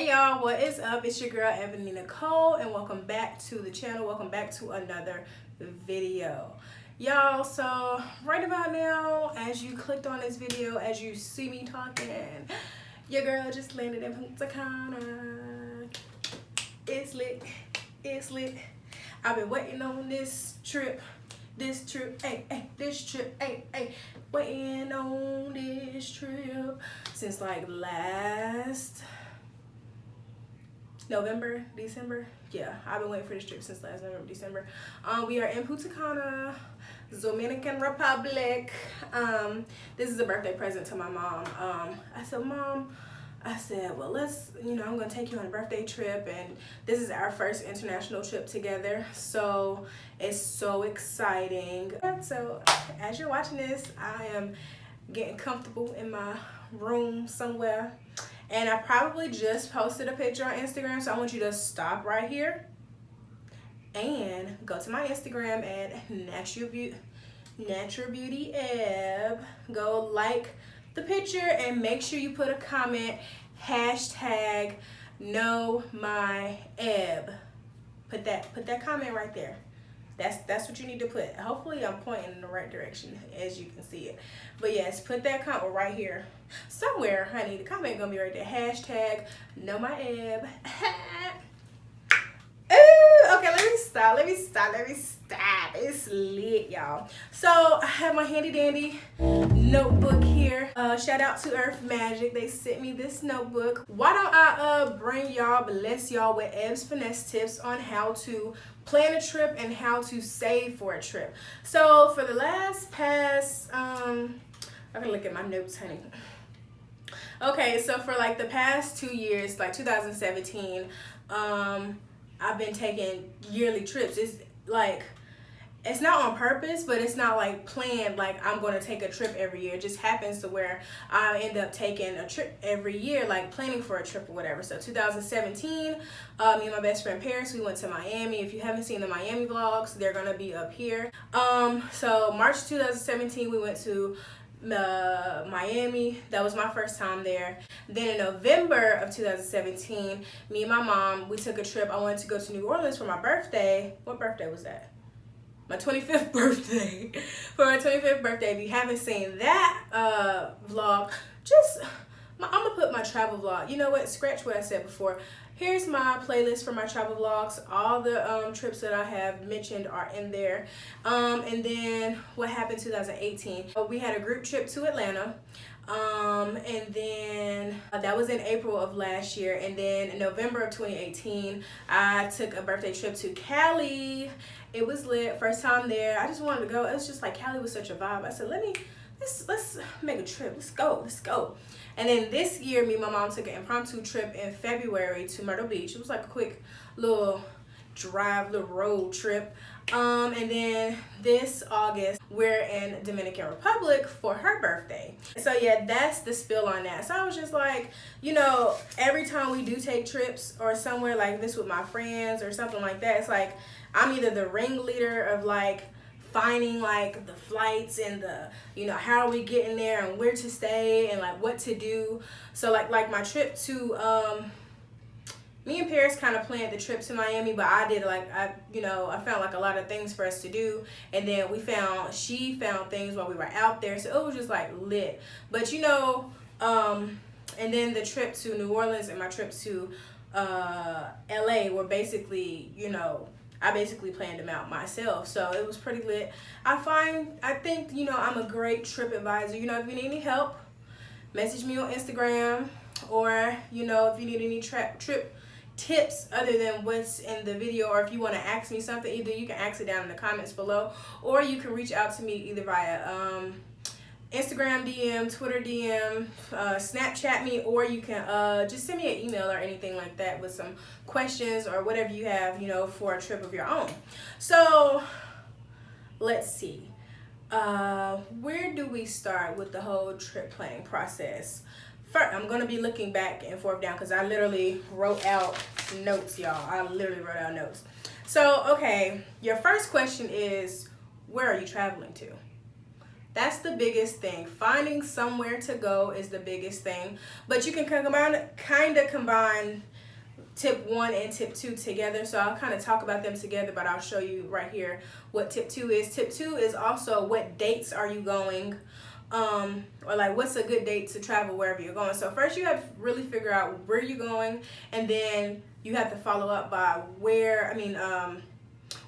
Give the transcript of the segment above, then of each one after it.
Hey y'all, what is up? It's your girl Ebony Nicole, and welcome back to the channel. Welcome back to another video. Y'all, so right about now, as you clicked on this video, as you see me talking, your girl just landed in Punta Cana. It's lit, it's lit. I've been waiting on this trip, this trip, waiting on this trip since like last November, December. Yeah, I've been waiting for this trip since last November, December. We are in Punta Cana, Dominican Republic. This is a birthday present to my mom. I said, Mom, well, let's, I'm gonna take you on a birthday trip, and this is our first international trip together, so it's so exciting. So as you're watching this, I am getting comfortable in my room somewhere, and I probably just posted a picture on Instagram, so I want you to stop right here and go to my Instagram at NaturalBeautyEb. Go like the picture and make sure you put a comment, hashtag know my eb. Put that comment right there. That's what you need to put. Hopefully I'm pointing in the right direction as you can see it. But yes, put that comment right here. Somewhere, honey, the comment gonna be right there. Hashtag know my eb. Ooh, okay, let me stop. It's lit, y'all. So I have my handy dandy notebook here. Shout out to Earth Magic. They sent me this notebook. Why don't I bless y'all with Eb's Finesse tips on how to plan a trip and how to save for a trip. So for the past, I'm gonna look at my notes, honey. Okay, so for like the past 2 years, like 2017, I've been taking yearly trips. It's not on purpose, but it's not like planned, like I'm going to take a trip every year. It just happens to where I end up taking a trip every year, like planning for a trip or whatever. So 2017, me and my best friend Paris, we went to Miami. If you haven't seen the Miami vlogs, they're going to be up here. So March 2017, we went to Miami. That was my first time there. Then in November of 2017, me and my mom, we took a trip. I wanted to go to New Orleans for my birthday. What birthday was that? My 25th birthday. For my 25th birthday. If you haven't seen that vlog, I'm gonna put my travel vlog. You know what? Scratch what I said before. Here's my playlist for my travel vlogs. All the trips that I have mentioned are in there. And then what happened 2018? We had a group trip to Atlanta. And then that was in April of last year. And then in November of 2018, I took a birthday trip to Cali. It was lit. First time there. I just wanted to go. It was just like Cali was such a vibe. I said, let's make a trip. Let's go. And then this year, me and my mom took an impromptu trip in February to Myrtle Beach. It was like a quick little road trip. And then this August, we're in Dominican Republic for her birthday. So yeah, that's the spill on that. So I was just like, every time we do take trips or somewhere like this with my friends or something like that, it's like I'm either the ringleader of like finding like the flights and the how are we getting there and where to stay and like what to do. So like my trip to me and Paris kind of planned the trip to Miami, but I did I found like a lot of things for us to do, and then she found things while we were out there, so it was just like lit. But and then the trip to New Orleans and my trip to LA were basically, I basically planned them out myself, so it was pretty lit. I think I'm a great trip advisor. If you need any help, message me on Instagram, or if you need any trip tips other than what's in the video, or if you want to ask me something, either you can ask it down in the comments below, or you can reach out to me either via Instagram DM, Twitter DM, Snapchat me, or you can just send me an email or anything like that with some questions or whatever you have, for a trip of your own. So let's see. Where do we start with the whole trip planning process? First, I'm going to be looking back and forth down because I literally wrote out notes, y'all. So, okay, your first question is, where are you traveling to? That's the biggest thing. Finding somewhere to go is the biggest thing. But you can kind of combine tip 1 and tip 2 together. So I'll kind of talk about them together, but I'll show you right here what tip 2 is. Tip 2 is also what dates are you going, or like what's a good date to travel wherever you're going. So first you have to really figure out where you're going, and then you have to follow up by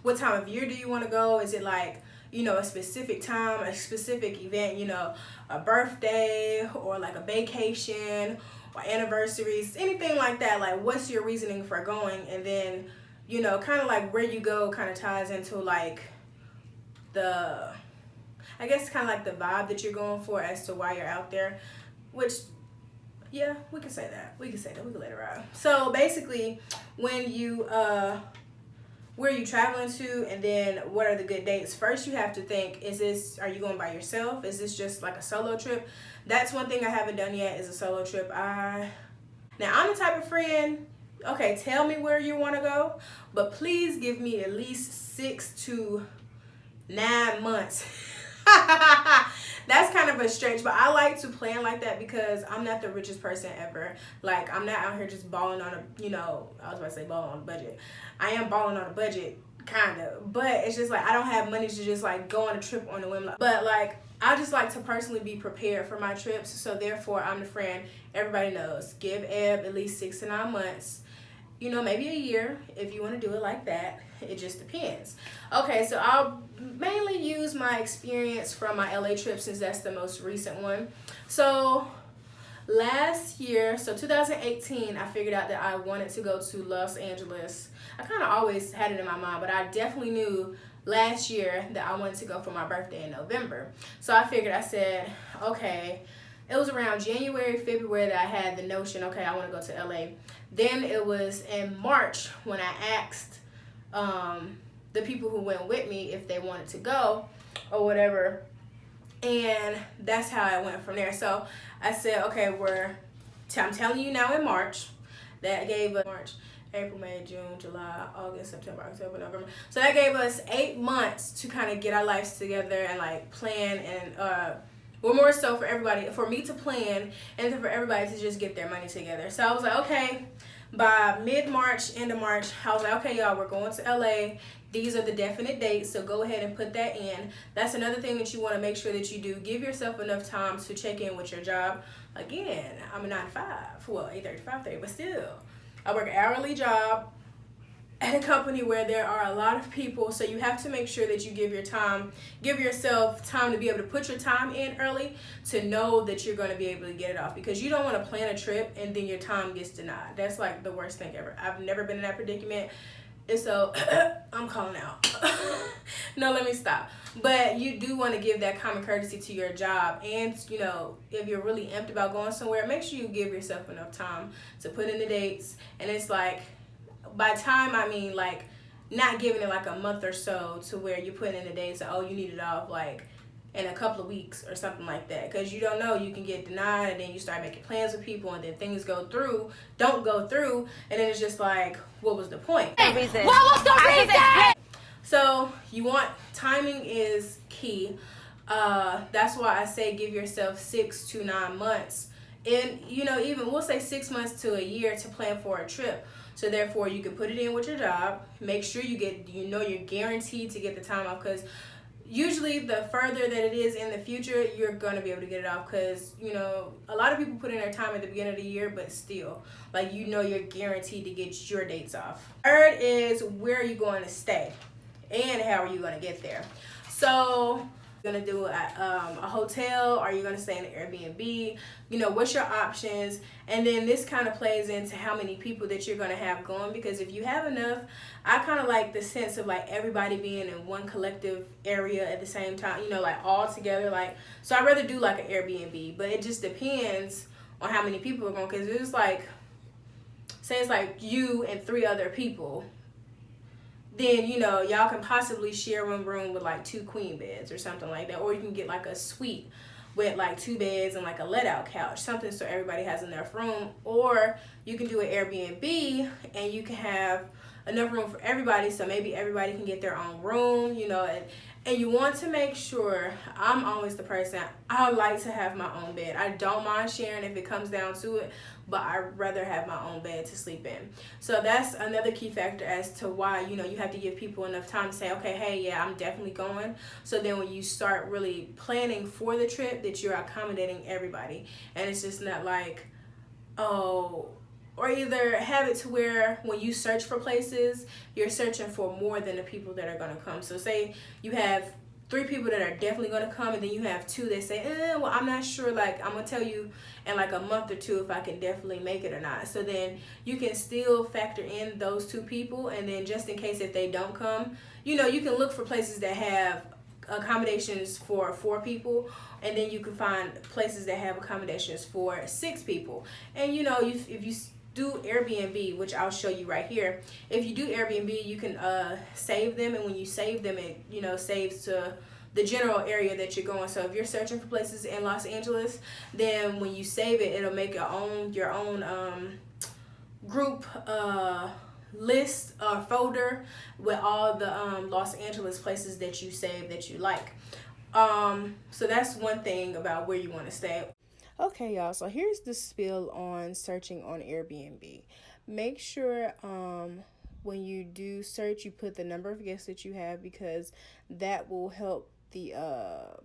what time of year do you want to go? Is it like, you know, a specific time, a specific event, you know, a birthday or like a vacation or anniversaries, anything like that? Like, what's your reasoning for going? And then, you know, kind of like where you go kind of ties into like the, I guess kind of like the vibe that you're going for as to why you're out there, which, yeah, we can say that. We can let it ride. So basically, when you, where are you traveling to, and then what are the good dates? First, you have to think, are you going by yourself? Is this just like a solo trip? That's one thing I haven't done yet, is a solo trip. Now, I'm the type of friend, okay, tell me where you want to go, but please give me at least 6 to 9 months. That's kind of a stretch, but I like to plan like that because I'm not the richest person ever. Like, I'm not out here just balling on a, you know, I was about to say balling on a budget. I am balling on a budget, kind of, but it's just like I don't have money to just like go on a trip on a whim. But like, I just like to personally be prepared for my trips, so therefore I'm the friend everybody knows. Give Eb at least 6 to 9 months, you know, maybe a year if you want to do it like that. It just depends. Okay, so I'll mainly use my experience from my LA trip since that's the most recent one. So last year, so 2018, I figured out that I wanted to go to Los Angeles. I kind of always had it in my mind, but I definitely knew last year that I wanted to go for my birthday in November. So I said, okay, it was around January, February that I had the notion, okay, I want to go to LA. Then it was in March when I asked the people who went with me if they wanted to go or whatever, and that's how I went from there. So I said, okay, I'm telling you now, in March, that gave us March, April, May, June, July, August, September, October, November. So that gave us 8 months to kind of get our lives together and like plan, and well, more so for me to plan, and then for everybody to just get their money together. So I was like, okay, by mid-March, end of March, I was like, okay, y'all, we're going to LA. These are the definite dates, so go ahead and put that in. That's another thing that you want to make sure that you do. Give yourself enough time to check in with your job. Again, I'm a 9 to 5, well, 8:30 to 5:30, but still, I work an hourly job at a company where there are a lot of people, so you have to make sure that you give yourself time to be able to put your time in early, to know that you're going to be able to get it off, because you don't want to plan a trip and then your time gets denied. That's like the worst thing ever. I've never been in that predicament, and so I'm calling out. No, let me stop. But you do want to give that common courtesy to your job, and you know, if you're really amped about going somewhere, make sure you give yourself enough time to put in the dates. And it's like, by time, I mean like not giving it like a month or so to where you're putting in the dates, oh, you need it off like in a couple of weeks or something like that, because you don't know, you can get denied, and then you start making plans with people, and then things don't go through, and then it's just like, what was the point? What was the reason? So timing is key. That's why I say give yourself 6 to 9 months, and you know, even we'll say 6 months to a year to plan for a trip. So therefore, you can put it in with your job. Make sure you're guaranteed to get the time off, because usually the further that it is in the future, you're going to be able to get it off, because you know, a lot of people put in their time at the beginning of the year, but still, like, you know, you're guaranteed to get your dates off. Third is, where are you going to stay and how are you going to get there? So you're going to do a hotel, or you're going to stay in an Airbnb, you know, what's your options? And then this kind of plays into how many people that you're going to have going, because if you have enough, I kind of like the sense of like everybody being in one collective area at the same time, you know, like all together. Like, so I'd rather do like an Airbnb, but it just depends on how many people are going, because it's like, say it's like you and 3 other people, then, you know, y'all can possibly share one room with like 2 queen beds or something like that, or you can get like a suite with like 2 beds and like a let-out couch, something so everybody has enough room. Or you can do an Airbnb and you can have enough room for everybody, so maybe everybody can get their own room, you know. And you want to make sure, I'm always the person, I like to have my own bed. I don't mind sharing if it comes down to it, but I'd rather have my own bed to sleep in. So that's another key factor as to why, you know, you have to give people enough time to say, okay, hey, yeah, I'm definitely going. So then when you start really planning for the trip, that you're accommodating everybody. And it's just not like, oh, or either have it to where when you search for places, you're searching for more than the people that are going to come. So say you have 3 people that are definitely going to come, and then you have 2 that say, well, I'm not sure, like, I'm going to tell you in like a month or 2 if I can definitely make it or not. So then you can still factor in those 2 people, and then just in case if they don't come, you know, you can look for places that have accommodations for 4 people, and then you can find places that have accommodations for 6 people. And you know, if you do Airbnb, which I'll show you right here, if you do Airbnb, you can save them, and when you save them, it, you know, saves to the general area that you're going. So if you're searching for places in Los Angeles, then when you save it, it'll make your own group list or folder with all the Los Angeles places that you save that you like. So that's one thing about where you want to stay. Okay, y'all, so here's the spiel on searching on Airbnb. Make sure when you do search, you put the number of guests that you have, because that will help the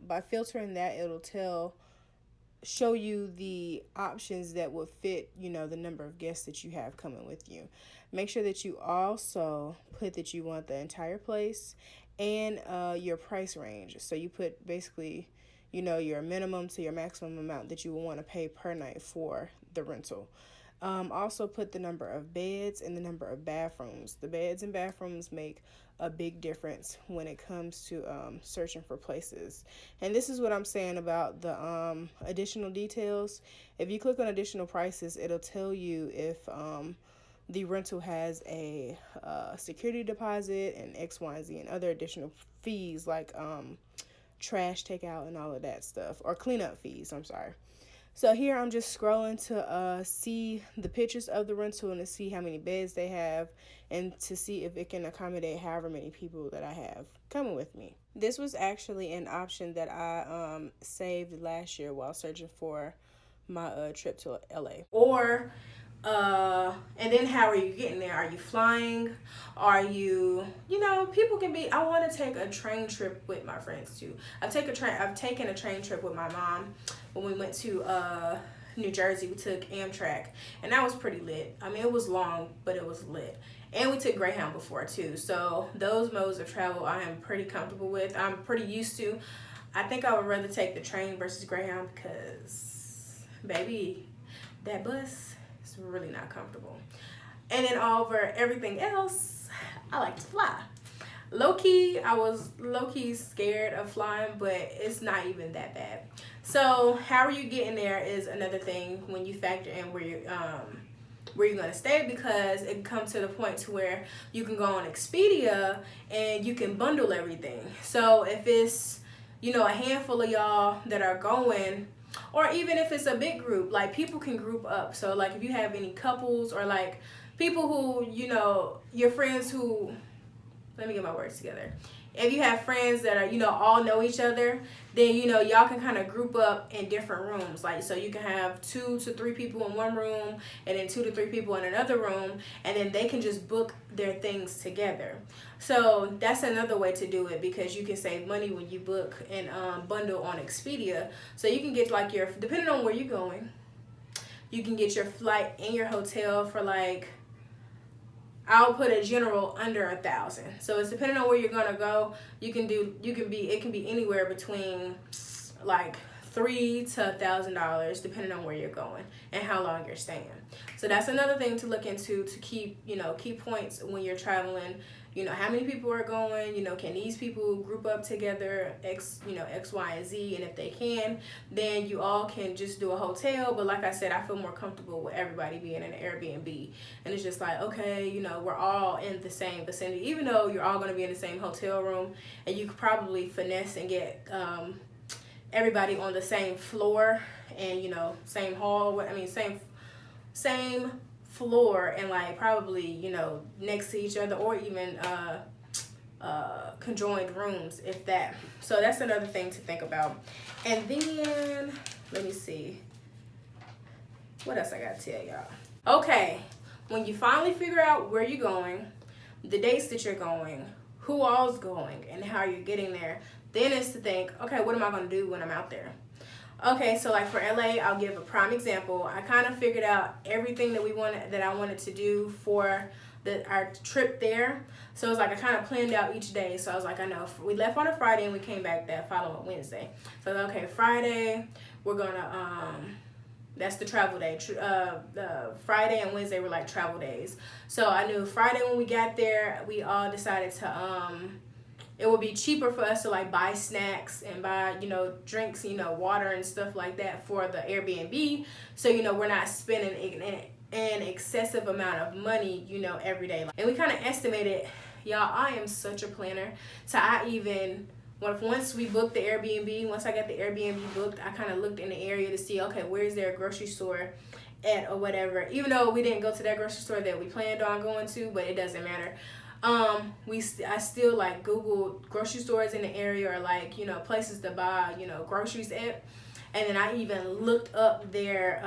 by filtering that, it'll show you the options that will fit, you know, the number of guests that you have coming with you. Make sure that you also put that you want the entire place and your price range. So you put basically, you know, your minimum to your maximum amount that you will want to pay per night for the rental. Also put the number of beds and the number of bathrooms. The beds and bathrooms make a big difference when it comes to searching for places. And this is what I'm saying about the additional details. If you click on additional prices, it'll tell you if the rental has a security deposit and X, Y, and Z and other additional fees like trash takeout and all of that stuff, or cleanup fees, I'm sorry. So here I'm just scrolling to see the pictures of the rental and to see how many beds they have and to see if it can accommodate however many people that I have coming with me. This was actually an option that I saved last year while searching for my trip to LA. Or and then how are you getting there? Are you flying? Are you, you know, people can be, I want to take a train trip with my friends too. I've taken a train trip with my mom when we went to New Jersey. We took Amtrak, and that was pretty lit. I mean, it was long, but it was lit. And we took Greyhound before too. So those modes of travel I am pretty comfortable with. I'm pretty used to. I think I would rather take the train versus Greyhound because, baby, that bus, it's really not comfortable. And then over everything else, I like to fly. Low-key, I was low-key scared of flying, but it's not even that bad. So how are you getting there is another thing when you factor in where you're going to stay, because it comes to the point to where you can go on Expedia and you can bundle everything. So if it's, you know, a handful of y'all that are going, or even if it's a big group, like people can group up. So like if you have any couples or like people who, you know, your friends who, let me get my words together. If you have friends that are, you know, all know each other, then, you know, y'all can kind of group up in different rooms. Like, so you can have 2 to 3 people in one room and then 2 to 3 people in another room, and then they can just book their things together. So that's another way to do it, because you can save money when you book and bundle on Expedia. So you can get like your, depending on where you're going, you can get your flight and your hotel for like, I'll put a general under $1,000. So it's depending on where you're gonna go. It can be anywhere between like $3,000 to $1,000 depending on where you're going and how long you're staying. So that's another thing to look into to keep, you know, key points when you're traveling. You know, how many people are going, you know, can these people group up together, X, Y, and Z, and if they can, then you all can just do a hotel. But like I said, I feel more comfortable with everybody being in an Airbnb. And it's just like, okay, you know, we're all in the same vicinity, even though you're all going to be in the same hotel room, and you could probably finesse and get everybody on the same floor and, you know, same hall, same floor, and like probably, you know, next to each other, or even conjoined rooms, if that. So that's another thing to think about. And then let me see, What else I gotta tell y'all? Okay, when you finally figure out where you're going, the dates that you're going, who all's going, and how you're getting there, then it's to think, okay, what am I gonna do when I'm out there? Okay, so like for LA, I'll give a prime example. I kind of figured out everything that I wanted to do for our trip there. So it was like I kind of planned out each day. So I was like, I know we left on a Friday and we came back that following Wednesday. So I was like, okay, Friday we're gonna that's the travel day. The Friday and Wednesday were like travel days. So I knew Friday when we got there, we all decided to it would be cheaper for us to like buy snacks and buy, you know, drinks, you know, water and stuff like that for the Airbnb. So, you know, we're not spending an excessive amount of money, you know, every day. And we kind of estimated, y'all, I am such a planner. So once we booked the Airbnb, once I got the Airbnb booked, I kind of looked in the area to see, okay, where is there a grocery store at or whatever. Even though we didn't go to that grocery store that we planned on going to, but it doesn't matter. I still like Googled grocery stores in the area or like, you know, places to buy, you know, groceries at. And then I even looked up their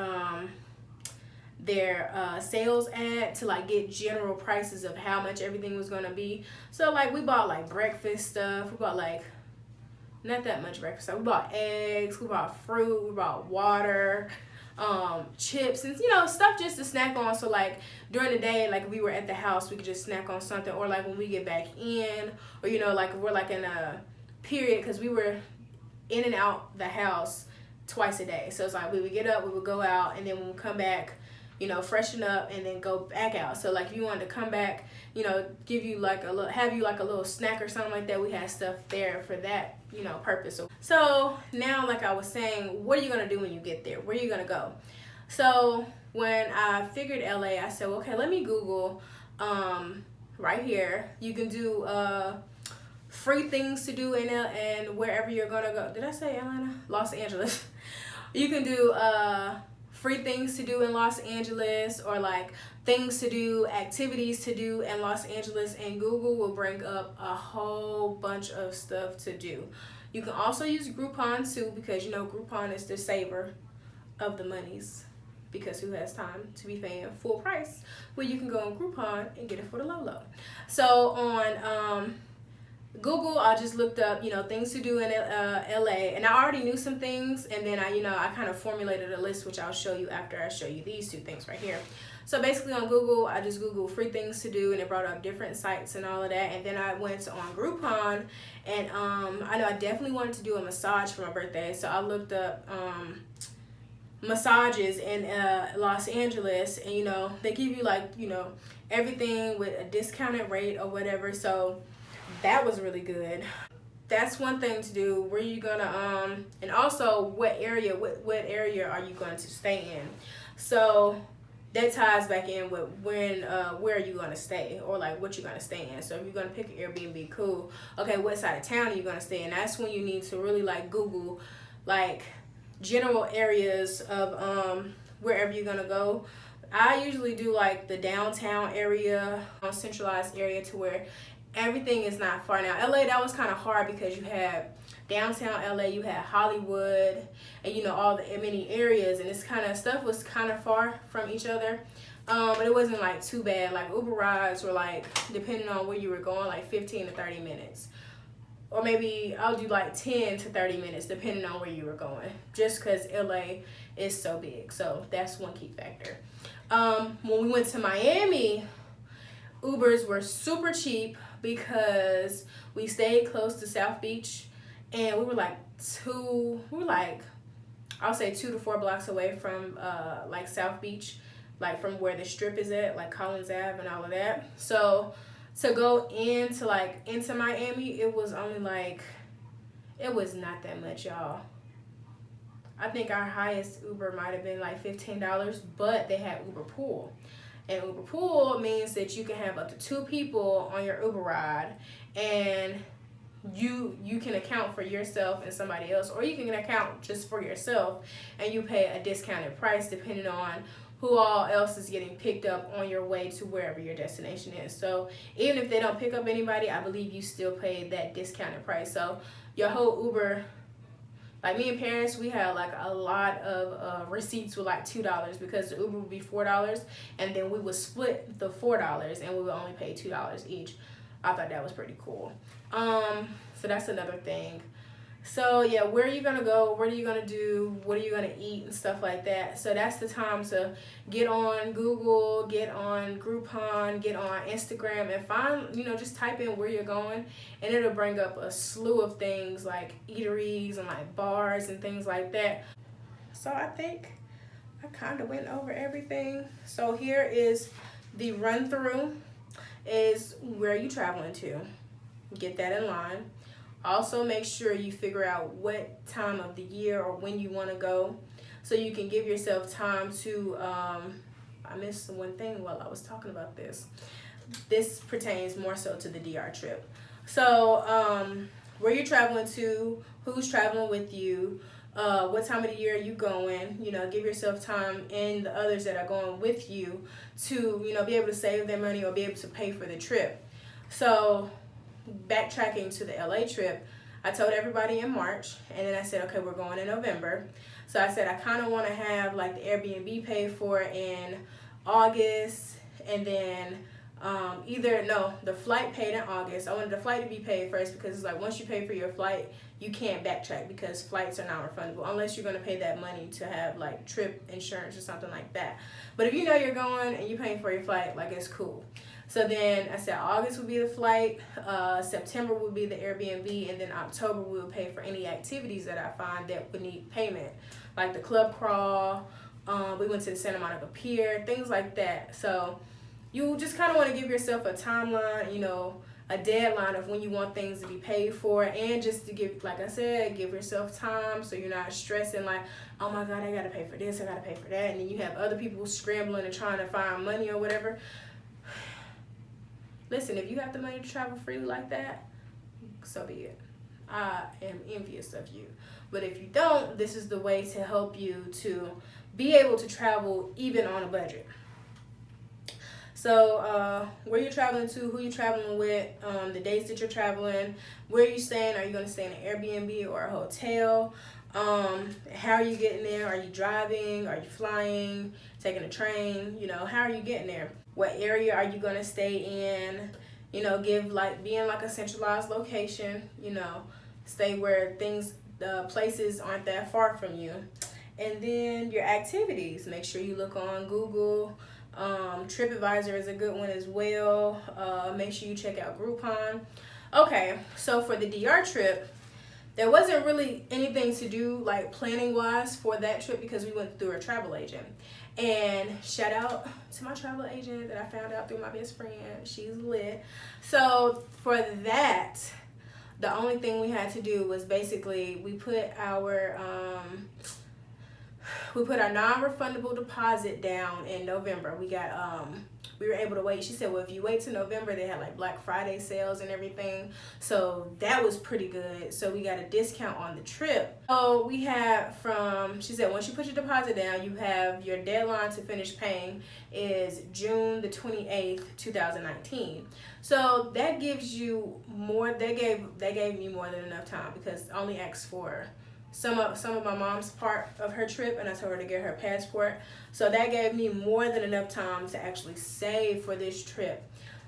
sales ad to like get general prices of how much everything was going to be. So like we bought like breakfast stuff. We bought like not that much breakfast stuff. We bought eggs, we bought fruit, we bought water, chips, and you know, stuff just to snack on. So like during the day, like if we were at the house, we could just snack on something, or like when we get back in, or you know, like if we're like in a period, because we were in and out the house twice a day. So it's like we would get up, we would go out, and then when we come back, you know, freshen up and then go back out. So like if you wanted to come back, you know, have you like a little snack or something like that, we had stuff there for that, you know, purpose. So now, like I was saying, what are you gonna do when you get there? Where are you gonna go? So when I figured LA, I said, well, okay, let me Google right here. You can do free things to do in and wherever you're gonna go. Did I say Atlanta? Los Angeles. You can do free things to do in Los Angeles, or like things to do, activities to do in Los Angeles, and Google will bring up a whole bunch of stuff to do. You can also use Groupon too, because you know Groupon is the saver of the monies, because who has time to be paying full price? Well, you can go on Groupon and get it for the low. So on Google, I just looked up, you know, things to do in LA, and I already knew some things, and then I kind of formulated a list, which I'll show you after I show you these two things right here. So basically on Google, I just Googled free things to do, and it brought up different sites and all of that, and then I went on Groupon, and I know I definitely wanted to do a massage for my birthday, so I looked up massages in Los Angeles, and you know, they give you like, you know, everything with a discounted rate or whatever, so that was really good. That's one thing to do. Where you gonna and also what area are you going to stay in? So that ties back in with where are you gonna stay, or like what you're gonna stay in. So if you're gonna pick an Airbnb, cool. Okay, what side of town are you gonna stay in? That's when you need to really like Google like general areas of wherever you're gonna go. I usually do like the downtown area, centralized area, to where everything is not far. Now LA, that was kind of hard because you had downtown LA, you had Hollywood, and you know, all the many areas, and this kind of stuff was kind of far from each other, but it wasn't like too bad. Like Uber rides were like, depending on where you were going, like 15 to 30 minutes, or maybe I'll do like 10 to 30 minutes depending on where you were going, just because LA is so big. So that's one key factor. When we went to Miami, Ubers were super cheap because we stayed close to South Beach, and we were like I'll say 2 to 4 blocks away from like South Beach, like from where the strip is at, like Collins Ave and all of that. So to go into Miami, it was only like, it was not that much, y'all. I think our highest Uber might have been like $15, but they had Uber Pool. And Uber Pool means that you can have up to 2 people on your Uber ride, and you can account for yourself and somebody else, or you can account just for yourself, and you pay a discounted price depending on who all else is getting picked up on your way to wherever your destination is. So even if they don't pick up anybody, I believe you still pay that discounted price. So your whole Uber, Like me and Paris, we had like a lot of receipts with like $2 because the Uber would be $4, and then we would split the $4 and we would only pay $2 each. I thought that was pretty cool. So that's another thing. So yeah, where are you gonna go? What are you gonna do? What are you gonna eat and stuff like that? So that's the time to get on Google, get on Groupon, get on Instagram, and find, just type in where you're going, and it'll bring up a slew of things like eateries and like bars and things like that. So I think I kind of went over everything. So here is the run through, is where you traveling to. Get that in line. Also, make sure you figure out what time of the year or when you want to go, so you can give yourself time to, I missed one thing while I was talking about this. This pertains more so to the DR trip. So, where you're traveling to, who's traveling with you, what time of the year are you going, give yourself time, and the others that are going with you to, be able to save their money or be able to pay for the trip. So, backtracking to the LA trip, I told everybody in March, and then I said, okay, we're going in November. So I said I kind of want to have like the Airbnb paid for in August, and then the flight paid in August. I wanted the flight to be paid first because it's like once you pay for your flight, you can't backtrack because flights are not refundable unless you're going to pay that money to have like trip insurance or something like that. But if you know you're going and you're paying for your flight, like, it's cool. So then I said August would be the flight, September would be the Airbnb, and then October we would pay for any activities that I find that would need payment, like the club crawl. We went to the Santa Monica Pier, things like that. So you just kind of want to give yourself a timeline, a deadline of when you want things to be paid for, and just to give, like I said, give yourself time so you're not stressing like, oh my God, I got to pay for this, I got to pay for that, and then you have other people scrambling and trying to find money or whatever. Listen, if you have the money to travel freely like that, so be it. I am envious of you. But if you don't, this is the way to help you to be able to travel even on a budget. So where you're traveling to, who you're traveling with, the dates that you're traveling, where you're staying. Are you going to stay in an Airbnb or a hotel? How are you getting there? Are you driving? Are you flying? Taking a train? How are you getting there? What area are you going to stay in? Be in like a centralized location, stay where places aren't that far from you. And then your activities, make sure you look on Google. TripAdvisor is a good one as well. Make sure you check out Groupon. Okay, so for the DR trip, there wasn't really anything to do like planning wise for that trip because we went through a travel agent. And shout out to my travel agent that I found out through my best friend. She's lit. So for that, the only thing we had to do was basically we put our non-refundable deposit down in November. We were able to wait. She said, well, if you wait till November, they had like Black Friday sales and everything. So that was pretty good. So we got a discount on the trip. So we had she said, once you put your deposit down, you have your deadline to finish paying is June the 28th, 2019. So that gives you more. They gave me more than enough time because I only asked for some of my mom's part of her trip, and I told her to get her passport. So that gave me more than enough time to actually save for this trip.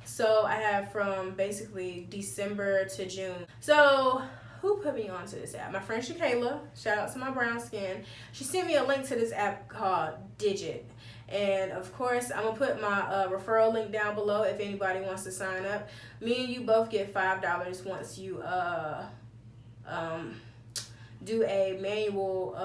So I have from basically December to June. So who put me onto this app? My friend Shakayla, shout out to my brown skin. She sent me a link to this app called Digit. And of course, I'm gonna put my referral link down below if anybody wants to sign up. Me and you both get $5 once you do a manual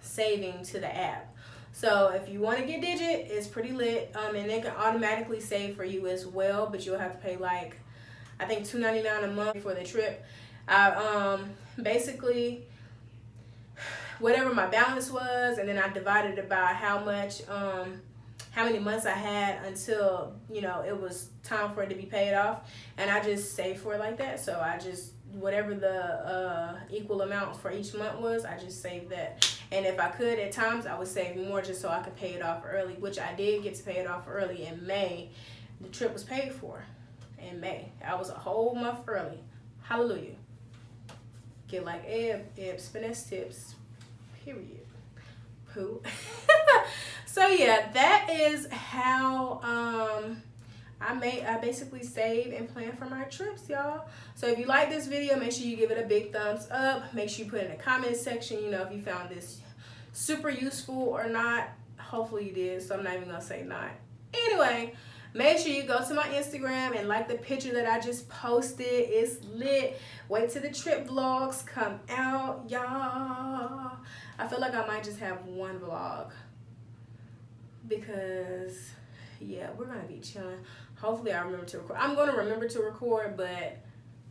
saving to the app. So if you want to get Digit, it's pretty lit, and they can automatically save for you as well, but you'll have to pay like I think $2.99 a month for the trip. I basically whatever my balance was, and then I divided it by how many months I had until it was time for it to be paid off, and I just saved for it like that. So I just whatever the equal amount for each month was, I just saved that. And if I could, at times I would save more just so I could pay it off early, which I did get to pay it off early in May. The trip was paid for in May. I was a whole month early. Hallelujah. get like Eb's Finesse tips, period. Poo. So yeah, that is how I basically save and plan for my trips, y'all. So if you like this video, make sure you give it a big thumbs up. Make sure you put in the comment section, you know, if you found this super useful or not. Hopefully you did, so I'm not even gonna say not. Anyway, make sure you go to my Instagram and like the picture that I just posted. It's lit. Wait till the trip vlogs come out, y'all. I feel like I might just have one vlog because yeah, we're gonna be chilling. Hopefully I remember to record. I'm gonna remember to record, but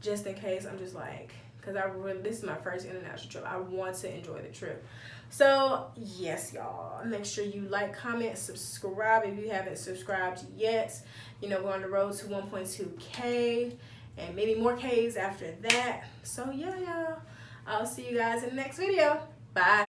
just in case, I'm just like, because this is my first international trip. I want to enjoy the trip. So yes, y'all, make sure you like, comment, subscribe if you haven't subscribed yet. You know, we're on the road to 1.2K and many more Ks after that. So yeah, y'all, I'll see you guys in the next video. Bye.